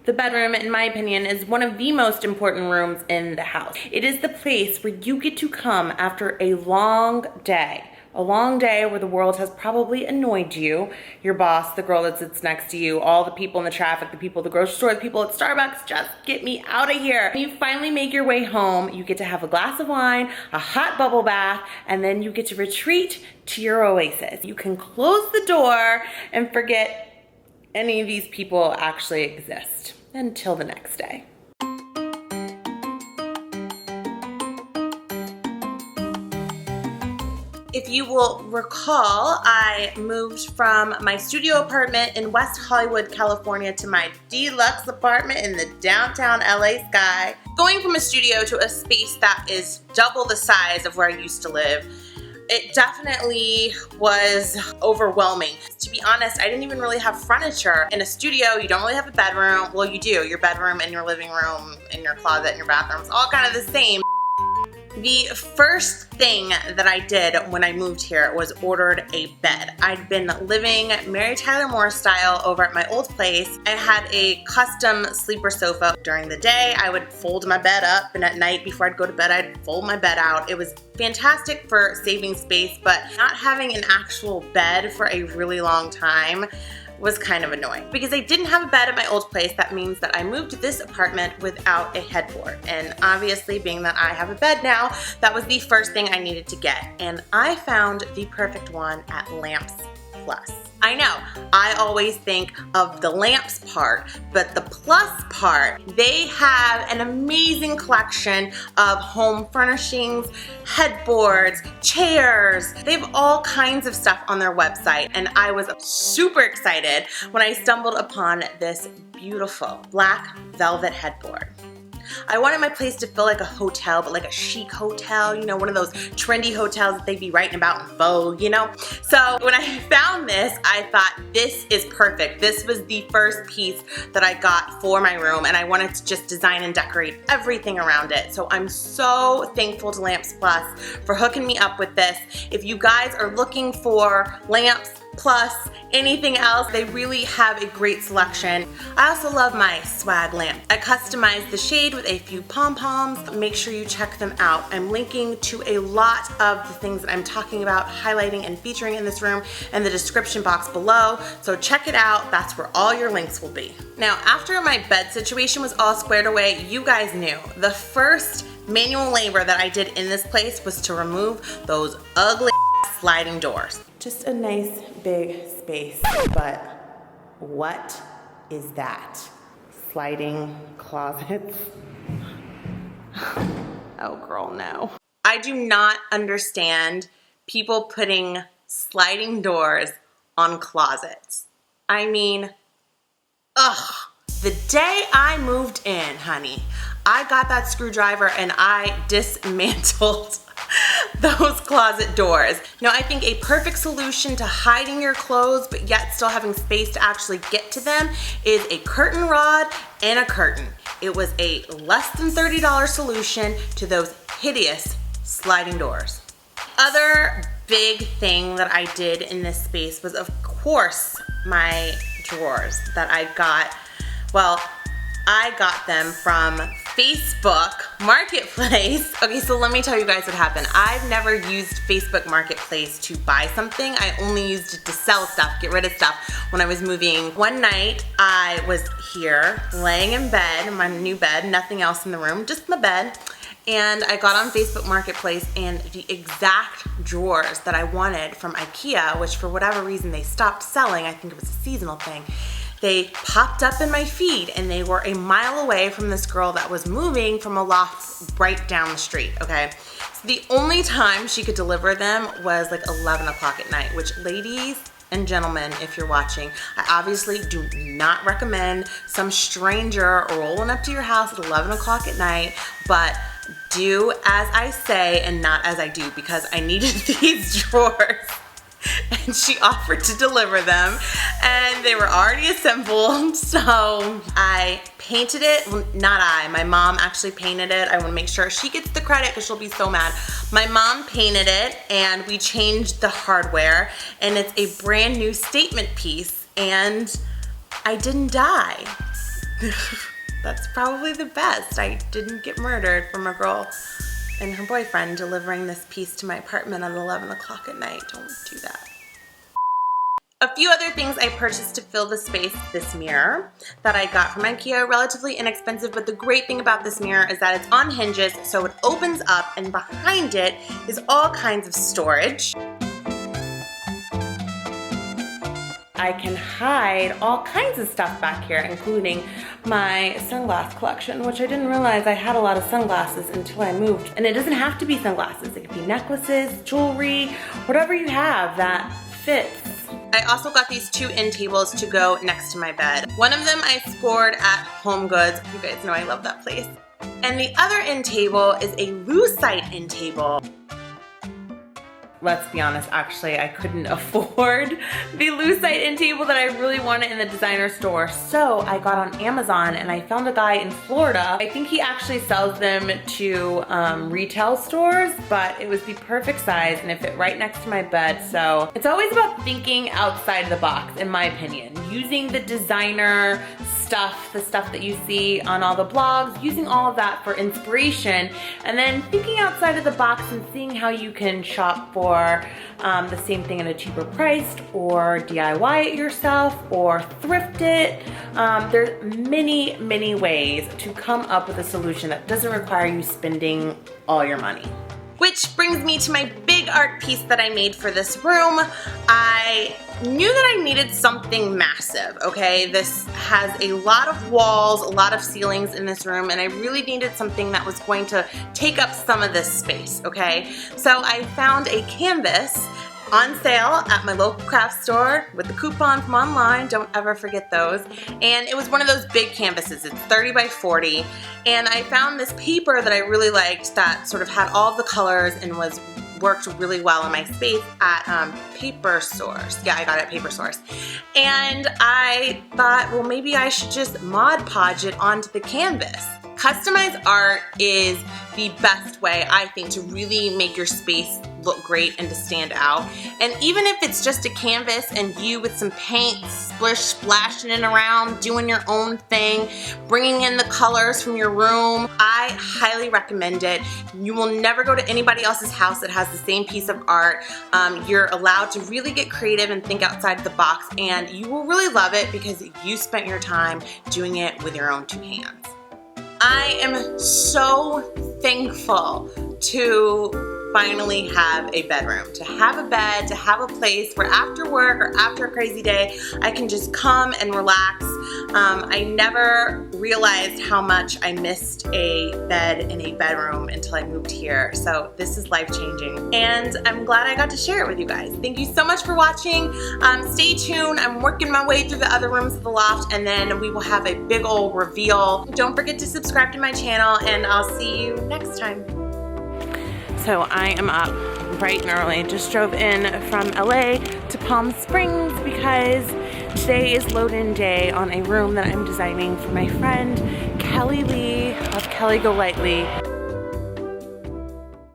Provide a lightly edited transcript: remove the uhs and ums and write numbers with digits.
The bedroom, in my opinion, is one of the most important rooms in the house. It is the place where you get to come after a long day. A long day where the world has probably annoyed you. Your boss, the girl that sits next to you, all the people in the traffic, the people at the grocery store, the people at Starbucks, just get me out of here. When you finally make your way home, you get to have a glass of wine, a hot bubble bath, and then you get to retreat to your oasis. You can close the door and forget any of these people actually exist until the next day. If you will recall, I moved from my studio apartment in West Hollywood, California to my deluxe apartment in the downtown LA sky. Going from a studio to a space that is double the size of where I used to live, it definitely was overwhelming. To be honest, I didn't even really have furniture. In a studio, you don't really have a bedroom. Well, you do. Your bedroom and your living room and your closet and your bathroom is all kind of the same. The first thing that I did when I moved here was ordered a bed. I'd been living Mary Tyler Moore style over at my old place. I had a custom sleeper sofa. During the day, I would fold my bed up, and at night before I'd go to bed, I'd fold my bed out. It was fantastic for saving space, but not having an actual bed for a really long time was kind of annoying. Because I didn't have a bed at my old place, that means that I moved to this apartment without a headboard. And obviously, being that I have a bed now, that was the first thing I needed to get. And I found the perfect one at Lamps Plus. I know, I always think of the lamps part, but the plus part, they have an amazing collection of home furnishings, headboards, chairs. They have all kinds of stuff on their website, and I was super excited when I stumbled upon this beautiful black velvet headboard. I wanted my place to feel like a hotel, but like a chic hotel, you know, one of those trendy hotels that they'd be writing about in Vogue, you know? So when I found this, I thought this is perfect. This was the first piece that I got for my room, and I wanted to just design and decorate everything around it. So I'm so thankful to Lamps Plus for hooking me up with this. If you guys are looking for lamps, plus anything else, they really have a great selection. I also love my swag lamp. I customized the shade with a few pom-poms. Make sure you check them out. I'm linking to a lot of the things that I'm talking about, highlighting and featuring in this room in the description box below, so check it out. That's where all your links will be. Now, after my bed situation was all squared away, you guys knew the first manual labor that I did in this place was to remove those ugly sliding doors. Just a nice big space, but what is that? Sliding closets? Oh girl, no. I do not understand people putting sliding doors on closets. I mean, ugh. The day I moved in, honey, I got that screwdriver and I dismantled those closet doors. Now, I think a perfect solution to hiding your clothes but yet still having space to actually get to them is a curtain rod and a curtain. It was a less than $30 solution to those hideous sliding doors. Other big thing that I did in this space was, of course, my drawers that I got. Well, I got them from Facebook Marketplace. Okay, so let me tell you guys what happened. I've never used Facebook Marketplace to buy something. I only used it to sell stuff, get rid of stuff when I was moving. One night, I was here laying in bed, my new bed, nothing else in the room, just my bed. And I got on Facebook Marketplace, and the exact drawers that I wanted from IKEA, which for whatever reason they stopped selling, I think it was a seasonal thing, they popped up in my feed, and they were a mile away from this girl that was moving from a loft right down the street, okay? So the only time she could deliver them was like 11 o'clock at night, which, ladies and gentlemen, if you're watching, I obviously do not recommend some stranger rolling up to your house at 11 o'clock at night, but do as I say and not as I do, because I needed these drawers. And she offered to deliver them, and they were already assembled, so I painted it. Well, not I, my mom actually painted it. I want to make sure she gets the credit because she'll be so mad. My mom painted it, and we changed the hardware, and it's a brand new statement piece, and I didn't die. That's probably the best. I didn't get murdered from a girl and her boyfriend delivering this piece to my apartment at 11 o'clock at night. Don't do that. A few other things I purchased to fill the space: this mirror that I got from IKEA, relatively inexpensive, but the great thing about this mirror is that it's on hinges, so it opens up, and behind it is all kinds of storage. I can hide all kinds of stuff back here, including my sunglass collection, which I didn't realize I had a lot of sunglasses until I moved. And it doesn't have to be sunglasses. It could be necklaces, jewelry, whatever you have that fits. I also got these two end tables to go next to my bed. One of them I scored at Home Goods. You guys know I love that place. And the other end table is a lucite end table. Let's be honest, actually, I couldn't afford the lucite end table that I really wanted in the designer store. So I got on Amazon and I found a guy in Florida. I think he actually sells them to retail stores, but it was the perfect size and it fit right next to my bed. So it's always about thinking outside the box, in my opinion. Using the designer stuff, the stuff that you see on all the blogs, using all of that for inspiration, and then thinking outside of the box and seeing how you can shop for the same thing at a cheaper price, or DIY it yourself, or thrift it. There's many ways to come up with a solution that doesn't require you spending all your money. Which brings me to my big art piece that I made for this room. I knew that I needed something massive, okay? This has a lot of walls, a lot of ceilings in this room, and I really needed something that was going to take up some of this space, okay? So I found a canvas on sale at my local craft store with the coupon from online. Don't ever forget those. And it was one of those big canvases. It's 30 by 40. And I found this paper that I really liked that sort of had all of the colors and worked really well in my space at Paper Source. Yeah, I got it at Paper Source. And I thought, well, maybe I should just Mod Podge it onto the canvas. Customized art is the best way, I think, to really make your space look great and to stand out. And even if it's just a canvas and you with some paint splashing it around, doing your own thing, bringing in the colors from your room, I highly recommend it. You will never go to anybody else's house that has the same piece of art. You're allowed to really get creative and think outside the box, and you will really love it because you spent your time doing it with your own two hands. I am so thankful to finally have a bedroom, to have a bed, to have a place where after work or after a crazy day, I can just come and relax. I never realized how much I missed a bed in a bedroom until I moved here. So this is life-changing, and I'm glad I got to share it with you guys. Thank you so much for watching. Stay tuned. I'm working my way through the other rooms of the loft, and then we will have a big old reveal. Don't forget to subscribe to my channel, and I'll see you next time. So I am up bright and early. Just drove in from LA to Palm Springs because today is load-in day on a room that I'm designing for my friend Kelly Lee of Kelly Go Lightly.